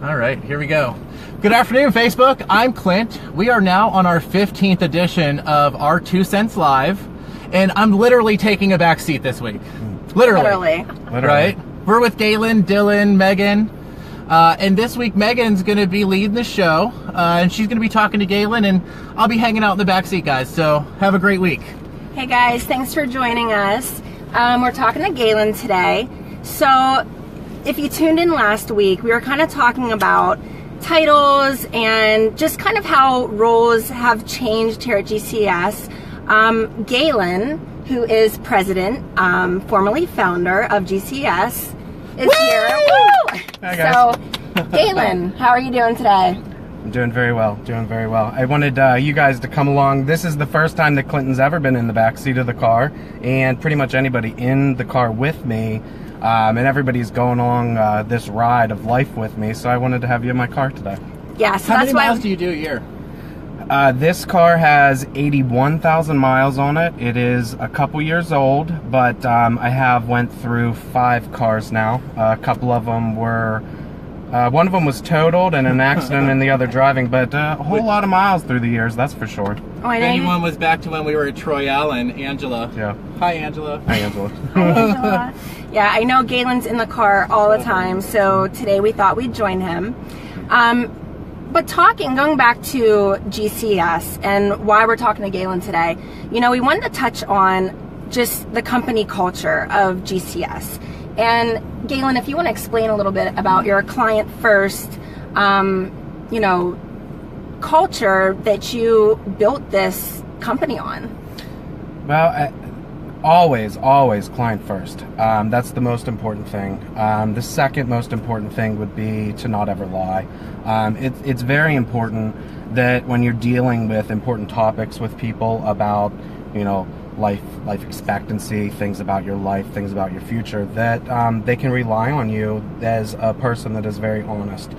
All right, here we go. Good afternoon, Facebook. I'm Clint. We are now on our 15th edition of our 2 Cents Live, and I'm literally taking a back seat this week. Literally. Right? We're with Galen, Dylan, Megan, and this week Megan's going to be leading the show, and she's going to be talking to Galen, and I'll be hanging out in the back seat, guys. So have a great week. Hey guys, thanks for joining us. We're talking to Galen today. So if you tuned in last week, we were kind of talking about titles and just kind of how roles have changed here at GCES. Galen, who is president, formerly founder of GCES, is here. Woo! Hi guys. So, Galen, how are you doing today? I'm doing very well, I wanted you guys to come along. This is the first time that Clinton's ever been in the back seat of the car, and pretty much anybody in the car with me. And everybody's going along this ride of life with me, so I wanted to have you in my car today. Yeah, so How that's many why. miles do you do a year? This car has 81,000 miles on it. It is a couple years old, but I have went through 5 cars now. A couple of them were, one of them was totaled and an accident and the other driving, but a whole lot of miles through the years, that's for sure. Oh, I If know anyone was back to when we were at Troyal and Angela. Yeah. Hi, Angela. Hi, Angela. Angela. Yeah, I know Galen's in the car all the time, so today we thought we'd join him. But going back to GCES and why we're talking to Galen today, you know, we wanted to touch on just the company culture of GCES. And Galen, if you want to explain a little bit about your client first, you know, culture that you built this company on. Well, always client first. That's the most important thing. The second most important thing would be to not ever lie. It's very important that when you're dealing with important topics with people about, you know, life expectancy, things about your life, things about your future, that they can rely on you as a person that is very honest.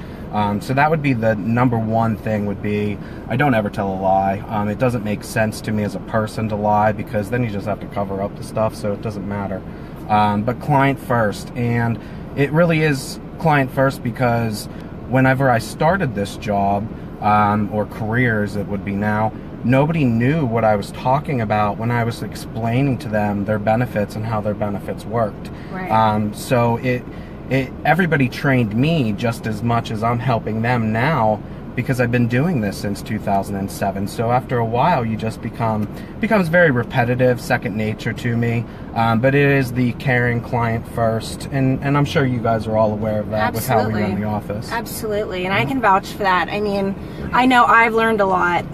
So that would be the number one thing, would be I don't ever tell a lie. It doesn't make sense to me as a person to lie, because then you just have to cover up the stuff, so it doesn't matter. But client first, and it really is client first, because whenever I started this job, or career as it would be now, nobody knew what I was talking about when I was explaining to them their benefits and how their benefits worked. Right. So everybody trained me just as much as I'm helping them now, because I've been doing this since 2007. So after a while, you just becomes very repetitive, second nature to me. But it is the caring client first, and I'm sure you guys are all aware of that. Absolutely. With how we run the office. Absolutely, and I can vouch for that. I mean, I know I've learned a lot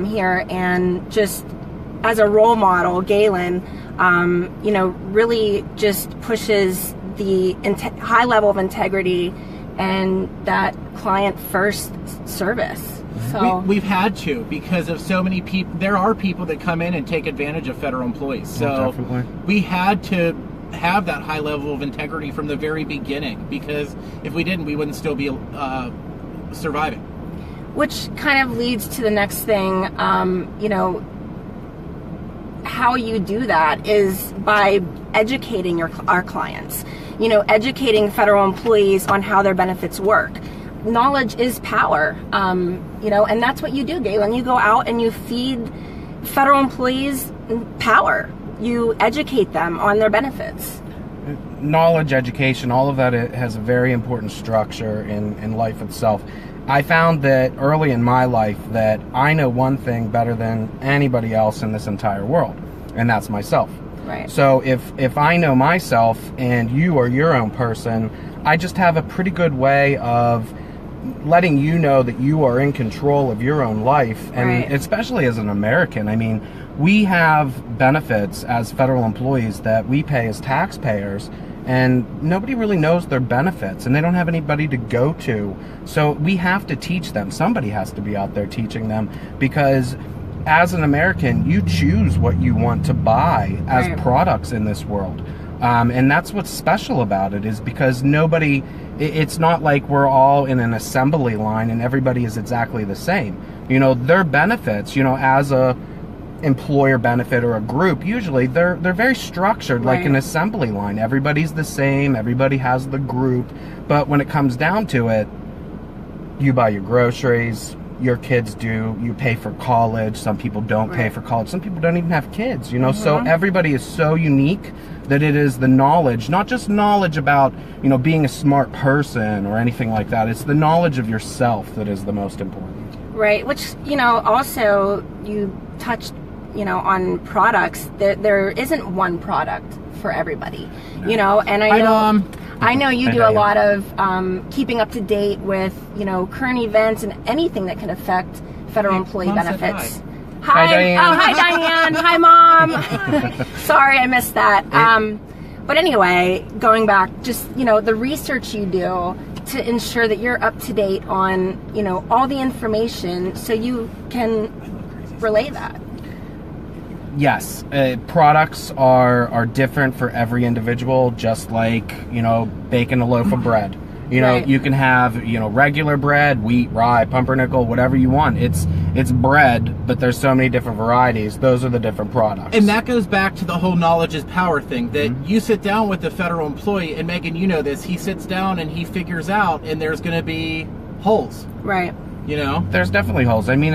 here, and just as a role model, Galen, you know, really just pushes the high level of integrity and that client first service. So We've had to, because of so many people. There are people that come in and take advantage of federal employees. So definitely. We had to have that high level of integrity from the very beginning, because if we didn't, we wouldn't still be surviving. which kind of leads to the next thing, you know, how you do that is by educating our clients, you know, educating federal employees on how their benefits work. Knowledge is power, you know, and that's what you do, Galen. You go out and you feed federal employees power. You educate them on their benefits. Knowledge, education, all of that has a very important structure in life itself. I found that early in my life that I know one thing better than anybody else in this entire world, and that's myself. Right. So if I know myself and you are your own person, I just have a pretty good way of letting you know that you are in control of your own life. And right. Especially as an American, I mean, we have benefits as federal employees that we pay as taxpayers, and nobody really knows their benefits, and they don't have anybody to go to. So we have to teach them. Somebody has to be out there teaching them, because as an American, you choose what you want to buy as right. products in this world. And that's what's special about it, is because it's not like we're all in an assembly line and everybody is exactly the same. You know, their benefits, you know, as a employer benefit or a group, usually they're very structured, right. like an assembly line. Everybody's the same, everybody has the group, but when it comes down to it, you buy your groceries, your kids do, you pay for college, some people don't pay for college, some people don't even have kids, you know, so everybody is so unique that it is the knowledge, not just knowledge about, you know, being a smart person or anything like that, it's the knowledge of yourself that is the most important. Right, which, you know, also you touched, you know, on products. There isn't one product for everybody, you know, and I know you do a lot of keeping up to date with, you know, current events and anything that can affect federal employee benefits. Hi, Diane. Oh, hi, Diane. Hi, Mom. Sorry, I missed that. But anyway, going back, just, you know, the research you do to ensure that you're up to date on, you know, all the information so you can relay that. Yes, products are different for every individual, just like, you know, baking a loaf of bread. You know, you can have, you know, regular bread, wheat, rye, pumpernickel, whatever you want. It's bread, but there's so many different varieties. Those are the different products. And that goes back to the whole knowledge is power thing, that you sit down with the federal employee, and Megan, you know this, he sits down and he figures out, and there's going to be holes. Right. You know? There's definitely holes. I mean,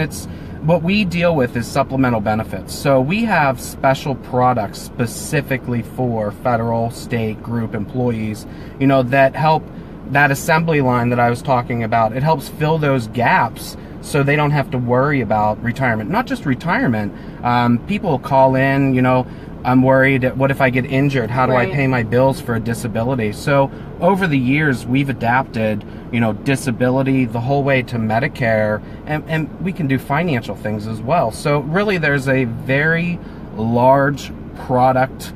what we deal with is supplemental benefits. So we have special products specifically for federal, state, group employees, you know, that help that assembly line that I was talking about. It helps fill those gaps so they don't have to worry about retirement. Not just retirement. People call in, you know, I'm worried, what if I get injured? How do I pay my bills for a disability? So over the years, we've adapted, you know, disability the whole way to Medicare, and we can do financial things as well. So really there's a very large product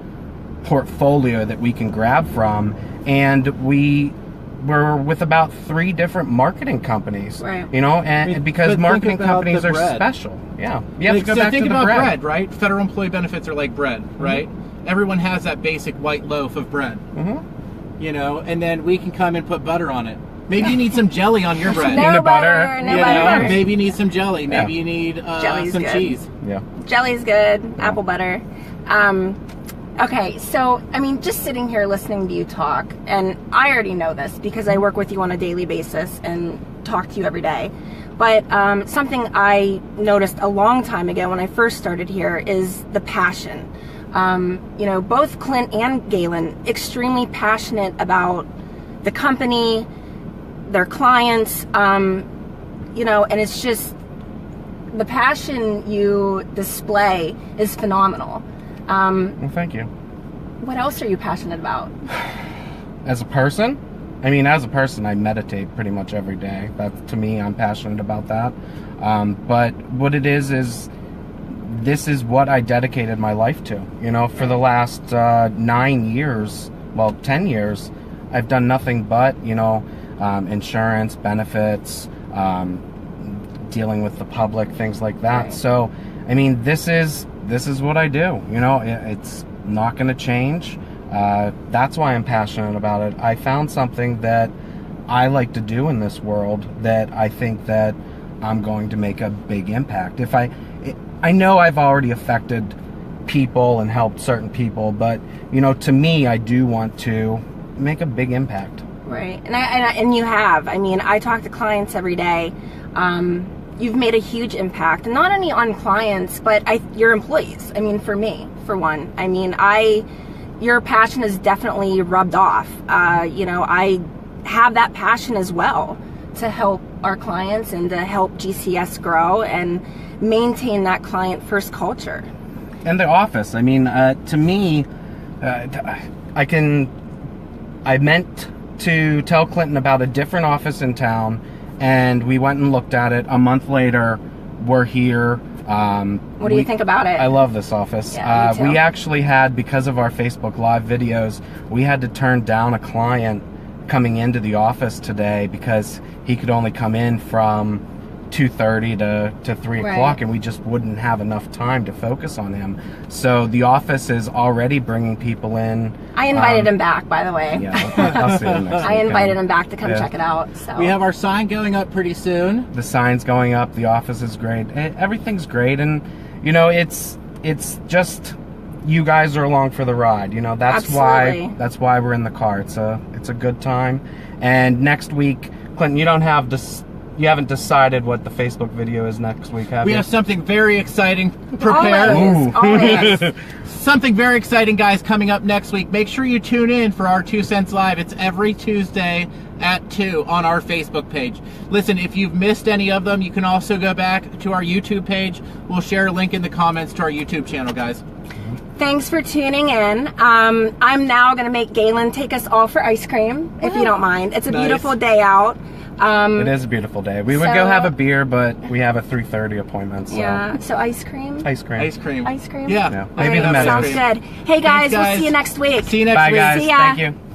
portfolio that we can grab from, and we're with about 3 different marketing companies, you know, and because marketing companies are special. Yeah, you have to go back to the bread, right? Federal employee benefits are like bread, right? Everyone has that basic white loaf of bread, you know, and then we can come and put butter on it. Maybe you need some jelly on your bread. No butter. No butter. Maybe you need some jelly. Maybe you need some cheese. Yeah, jelly's good. Apple butter. Okay, so, I mean, just sitting here listening to you talk, and I already know this because I work with you on a daily basis and talk to you every day, but something I noticed a long time ago when I first started here is the passion. You know, both Clint and Galen, extremely passionate about the company, their clients, you know, and it's just, the passion you display is phenomenal. Well, thank you. What else are you passionate about? As a person? I mean, as a person, I meditate pretty much every day. That, to me, I'm passionate about that. But what it is this is what I dedicated my life to. You know, for the last 9 years, well, 10 years, I've done nothing but, you know, insurance, benefits, dealing with the public, things like that. So, I mean, this is what I do. You know, it's not going to change. That's why I'm passionate about it. I found something that I like to do in this world that I think that I'm going to make a big impact. I know I've already affected people and helped certain people, but, you know, to me, I do want to make a big impact. Right. And you have. I mean, I talk to clients every day. You've made a huge impact, not only on clients, but your employees. I mean, for me, for one. I mean, your passion is definitely rubbed off. You know, I have that passion as well to help our clients and to help GCES grow and maintain that client-first culture. And the office. I mean, to me, I meant to tell Clinton about a different office in town, and we went and looked at it. A month later, we're here. What do you think about it? I love this office. Yeah, me too. We actually had, because of our Facebook Live videos, we had to turn down a client coming into the office today because he could only come in from 2:30 to 3 o'clock, and we just wouldn't have enough time to focus on him. So the office is already bringing people in. I invited him back, by the way. Yeah, I'll see him next I invited him back to come check it out. So we have our sign going up pretty soon. The sign's going up. The office is great. Everything's great, and you know, it's just you guys are along for the ride. You know, that's why we're in the car. It's a good time. And next week, Clinton, you don't have you haven't decided what the Facebook video is next week, have you? We have something very exciting prepared. Always. Something very exciting, guys, coming up next week. Make sure you tune in for our 2 Cents Live. It's every Tuesday at 2 on our Facebook page. Listen, if you've missed any of them, you can also go back to our YouTube page. We'll share a link in the comments to our YouTube channel, guys. Thanks for tuning in. I'm now going to make Galen take us all for ice cream, if you don't mind. It's a beautiful day out. It is a beautiful day. We would go have a beer, but we have a 3:30 appointment. So. Yeah, so ice cream? Ice cream. Ice cream. Ice cream? Yeah. Maybe the sounds good. Hey guys, we'll see you next week. See you next Bye, week. guys. See ya. Thank you.